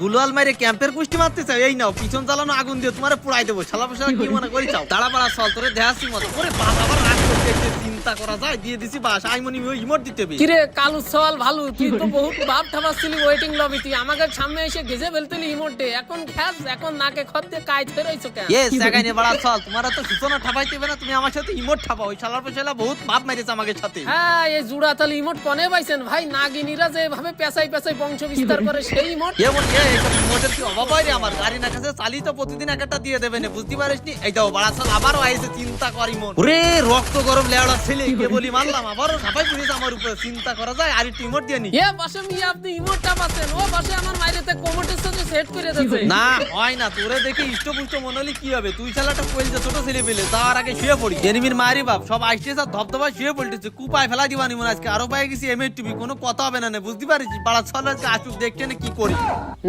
গুলোয়াল মাইরে ক্যাম্পের কুষ্টি মারতে চাও? এই নাও পিছন চালানো আগুন দিয়ে তোমার পুড়াই দেবো। শালা পয়সা কি মনে করি চাও? তাড়া পাড়া চল তোরে দেখাচ্ছি মতো। ওরে বাবা আবার রাগ করতে এসে চিন্তা করা যায়, দিয়ে দিছি বাস। আইমনি ওই ইমোট দিতে হবে। কিরে কালু সওয়াল ভালো, তুই তো বহুত ভাব ঠাবাসছিলি ওয়েটিং লবিতে, আমাকে সামনে এসে গেজে ফেলতেলি ইমোটে। এখন খ্যাস, এখন নাকে খদ্দে কাজ ফেরাইছো কেন? এ জায়গায় নিয়ে বাড়া চল, তোমার তো সূচনা ঠাপাইতে হবে না, তুমি আমার সাথে ইমোট ঠাপাও। ওই শালার পয়সা বহুত ভাব মারিছে আমাকে সাথে। হ্যাঁ এই জুড়া তালি ইমোট কনে পাইছেন ভাই? নাগিনীরা যেভাবে পেঁচাই পেঁচাই বংশ বিস্তার করে সেই ইমোট। এমন এইসব ইমোটের কি অভাব হয় রে আমার? গাড়ি না কাছে চালি তো প্রতিদিন এক একটা দিয়ে দেবে না, বুঝতে পারিস নি? এই দাও বাড়া চল, আবারও আইছে চিন্তা কর ইমোট। ওরে রক্ত গরম লেওড়া ছেলে, কে বলি মারলাম, আবারও ঝাপাই পড়েছে আমার উপরে। চিন্তা করা যায় আর একটু ইমোট দিয়ে নি। এ পাশে মিয়া আপনি ইমোটটা পাচ্ছেন, ও পাশে আমার মাইরেতে কোমরের সাথে সেট করে দিয়েছে। না হয় না, তোরে দেখে ইষ্টপুষ্ট মনে হলে কি হবে? তুই শালাটা কইল যে ছোট ছেলে পেলে তার আগে শুয়ে পড়ি। এনিমির মারি বাপ সব আইসে আর ধবধবা শুয়ে পড়তেছে। কুপায় ফেলা দিবানি মনে আজকে আরো পায়ে গেছি এমএ টিভি, কোনো কথা হবে না, বুঝতে পারিস? বাড়া চল আজকে আসুক দেখতে না কি করি।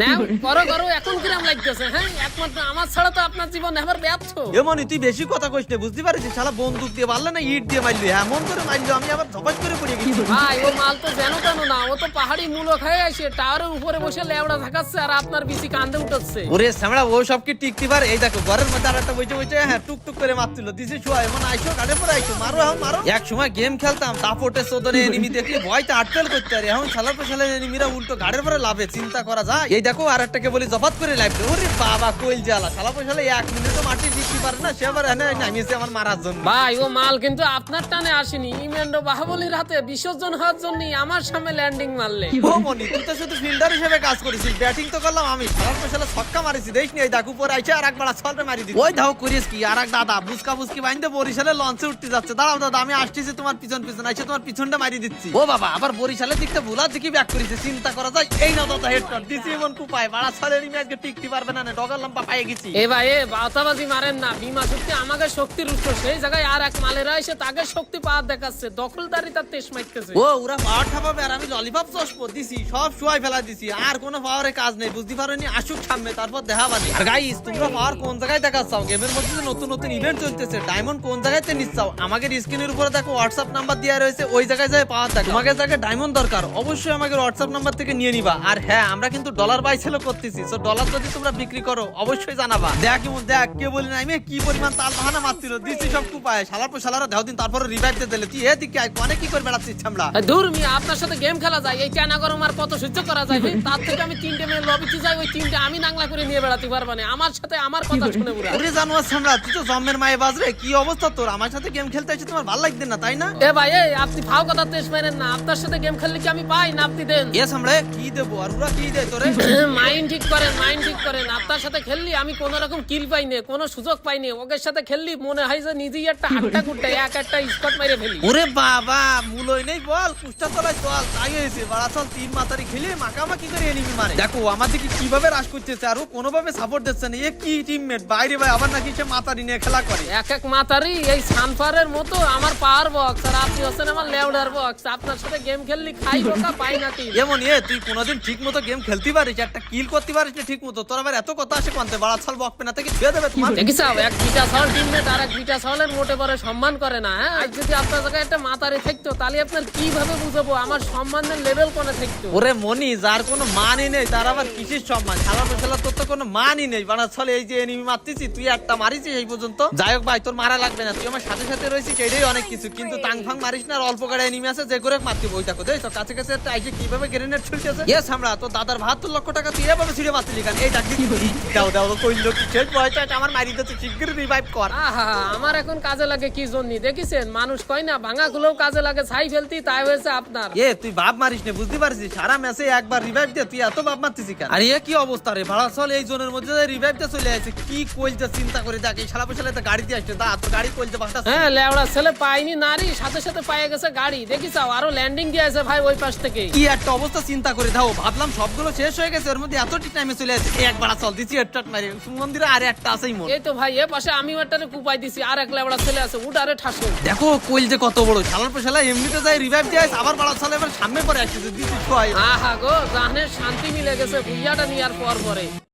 না করো করো, এখন কিরাম লাগতেছে? হ্যাঁ একমাত্র আমার ছাড়া তো আপনার জীবন এবার ব্যর্থ। এমনই তুই বেশি কথা কইস না, বুঝতে পারিস? শালা বন্দুক দিয়ে মারলে না ইট দিয়ে মারলি, এমন করে মারলি আমি আবার ধপাস করে পড়ে গেছি। ভাই ও মাল তো যেন তেন না, ও তো পাহাড়ি মূলো খেয়ে আসে, টাওয়ারের উপরে বসে লেওড়া থাকাচ্ছে আর আপনার বিসি কান্দে উঠছে। ওরে সামড়া ও সব কি টিকতে পারে? এই দেখো ঘরের মধ্যে আর একটা বইতে বইতে হ্যাঁ টুকটুক করে মারছিল, দিছি শোয়া। এমন আইসো গাড়ে পরে আইসো, মারো এখন মারো। এক সময় গেম খেলতাম, তাপটে চোদনে এনিমি দেখলে ভয়তে আটকেল করতে পারি। এখন শালার পর শালা এনিমিরা উল্টো গাড়ের পরে লাভে, চিন্তা করা যায়? এই দেখো আর একটাকে বলি জফাত করে লাইফ। ওরে বাবা কইল জ্বালা, শালা পর শালা 1 মিনিটও মাটি দিতে পারে না, সে আবার এনে নামিয়েছে আমার মারার জন্য। ভাই ও মাল কিন্তু আপনার টানে আসেনি, ইমেন্ডো বাহুবলীর হাতে বিসর্জন হওয়ার জন্য আমার সামনে ল্যান্ডিং মারলে। ও মনি, তুই তো শুধু ফিল্ডার হিসেবে কাজ করেছিস, ব্যাটিং তো করলাম আমি। শালার পর শালা ছক্কা মারিছি, দেখ নি? এই দেখো উপরে আইছে আর একবার ছলটা মারি দিই। ওই দাও করিস কি? আর এক দাদা বুসকা বুসকি বাইন্দে বরিশালে লঞ্চে উঠতে যাচ্ছে। দাঁড়াও দাদা, আমি আসতেছি তোমার পিছন পিছন, আইছে তোমার পিছনটা মারি দিচ্ছি। ও বাবা আবার বরিশালের দিকটা ভুলা দেখি ব্যাক করেছে, চিন্তা করা যায়? এই না দাদা হেডশট দিছি এমন কুপায়, বাড়া ছলের ইমি আজকে টিকতে পারবে না, ডগার লম্বা পায়ে গেছি। এ ভাই এ বাতাবাজি মারেন না, বিমা শক্তি আমাকে শক্তির উৎস, সেই জায়গায় আর এক মালেরা এসে তাকে শক্তি পাওয়ার দেখাচ্ছে, দখলদারি তার তেজ মাইতেছে। ও ওরা পাওয়ার ঠাপাবে আর আমি ললিপপ চসবো দিছি, সব শুয়াই ফেলা দিছি, আর কোনো পাওয়ারে কাজ নেই, বুঝতে পারোনি? আসুক সামনে তারপর দেখাবানি। আর গাইস তোমরা পাওয়ার কোন জায়গায় দেখাচ্ছাও? গেমের মধ্যে যে নতুন নতুন ইভেন্ট চলতেছে, ডায়মন্ড কোন জায়গাতে নিচ্ছাও? আমাকে স্ক্রিনের উপরে দেখো হোয়াটসঅ্যাপ নাম্বার দেওয়া রয়েছে, ওই জায়গায় যায় পাওয়ার দেখো। তোমাকে যাকে ডায়মন্ড দরকার অবশ্যই আমাকে হোয়াটসঅ্যাপ নাম্বার থেকে নিয়ে নিবা। আর হ্যাঁ আমরা কিন্তু ডলার বাই সেলও করতেছি, সো ডলার যদি তোমরা বিক্রি করো অবশ্যই জানাবা। দেখ কেমন দেখ, কে বলি না আমি কি পরিমাণ তাল বাহানা মারছিল, দিছি সব কুপায়। শালার পর শালারা দেহ দিন তারপরে রিভাইভ দিয়ে দিলে, তুই এদিকে অনেক কি করে বেড়াচ্ছিস আমরা? দূর মিয়া, আপনার সাথে গেম খেলা যায়, এই টানা গরম আর কত সহ্য করা যায়? তার থেকে আমি 3টে মেয়ে লবিতে যাই, ওই 3টে আমি নাংলা করে নিয়ে বেড়াতে পারবা না। আমার সাথে আমার কথা শুনে বুড়া। ওরে জানোয়ার সামরা, তুই তো জন্মের মায়ে বাজরে, কি অবস্থা তোর? আমার সাথে গেম খেলতে এসে তোমার ভালো লাগবে না তাই না? এ ভাই এই আপনি ফাও কথা তেজ মারেন না, আপনার সাথে গেম খেললে কি আমি পাই না আপনি দেন? এ সামরা কি দেবো আর ওরা কি দেয় তোরে? মাইন্ড ঠিক করেন, মাইন্ড ঠিক করেন। আপনার সাথে খেললি আমি কোন রকম কিল পাই না, কোনো সুযোগ পাই না। ওদের সাথে খেললি মনে হয় যে নিজেই একটা হাট্টা কুট্টা এক একটা স্পট মেরে ফেলি। ওরে বাবা মুলই নেই বল, কুষ্টা তলায় চল, তাই হয়েছে। বাড়া চল, 3 মাতারি খেলে মাকামাকি করে এনিমি মারে। দেখো আমাদেরকে কিভাবে রাশ করতেছে, আর ও কোনোভাবে সাপোর্ট দিচ্ছে না। এ কি টিমমেট বাইরে ভাই, আবার নাকি সে মাতারি নিয়ে খেলা করে। এক এক মাতারি এই সানফারের মতো আমার পাওয়ার বক্স, আর আপনি হচ্ছেন আমার লেউডার বক্স। আপনার সাথে গেম খেললি খাই বোকা পাই না কি? এমন তুই কোনোদিন ঠিক মতো গেম খেলতে পারিস, একটা কিল করতে পারিস না ঠিক মতো? তোর আবার এত কথা আসে কোনতে? বাড়া ছাল বকবে না থেকে ছুঁয়ে দেবে তোমার। দেখিস এক বিটা সল টিমমেট আর এক বিটা সলের মোটে পরে সম্মান করে না। হ্যাঁ আজ যদি আপনার জায়গায় একটা মাতারি থাকতো তাহলে আপনার কিভাবে বুঝাবো আমার সম্মানের লেভেল কোনে থাকতো? ওরে মনি, যার কোনো মানই নেই তার আবার কিসের সম্মান? শালা পয়সা তোর তো কোনো মানই নেই। বাড়া ছলে এই যে এনিমি মারতেছি, তুই একটা মারিছিস এই পর্যন্ত। যাই হোক ভাই, তোর মারা লাগবে না, তুই আমার সাথে সাথে রয়েছিস, এটাই অনেক কিছু। কিন্তু টাং ফাং মারিস না, আর অল্প গাড়ি এনিমি আছে যে করে মারতে বই দেখো। দেখ তো কাছে কাছে একটা আইসে কিভাবে গ্রেনেড ছুটতেছে। ইয়েস আমরা তো দাদার 72 লক্ষ টাকা তুই এভাবে ছিঁড়ে মারছিলি কেন? এই ডাক দাও দাও কইলো কি শেষ বয়সটা আমার মারি দিতে, শিগগির রিভাইভ কর। আহা আমার এখন কাজে লাগে কি জন্য দেখেছেন? মানুষ কয় না ভাঙা গুলোও কাজে লাগে, ছাই ফেলতি, তাই হয়েছে আপনার। তুই বাপ মারিস না, বুঝতে পারছিস? সারা ম্যাচে একবার রিভাইভ দিয়ে তুই এত বাপ মারতিস কেন? আর কি অবস্থা রে? ভাড়া চল এই জোনের মধ্যে রিভাইভ দিয়ে চলে আসে, কি কইলতে চিন্তা করে দেখ। এই শালা পয়সা গাড়ি দিয়ে আসছে, দা তোর গাড়ি কইলতে বাসটা। হ্যাঁ লেওড়া ছেলে পাইনি নারী, সাথে সাথে পায়ে গেছে গাড়ি। দেখিস আরো ল্যান্ডিং দিয়ে আছে ভাই ওই পাশ থেকে। কি একটা অবস্থা চিন্তা করে দাও, ভাবলাম সবগুলো শেষ হয়ে গেছে, এর মধ্যে এতটি টাইমে চলে আসে। একবার চল দিছি হেডশট মারি সুমন্দিরে, আর একটা আছেই মোর। এই তো ভাই এ পাশে আমিও একটা কুপাই দিছি, আর এক লেওড়া ছেলে আছে উডারে ঠাসো। দেখো কইল যে কত বড়। শালার পয়সা এমনিতে যাই রিভাইভ দিয়ে আবার বাড়া চলে, এবার সামনে পরে আসছে দিছি ছয়। আহা গো জাহানের শান্তি মিলে গেছে বুইয়াটা নিয়ার পর পরে।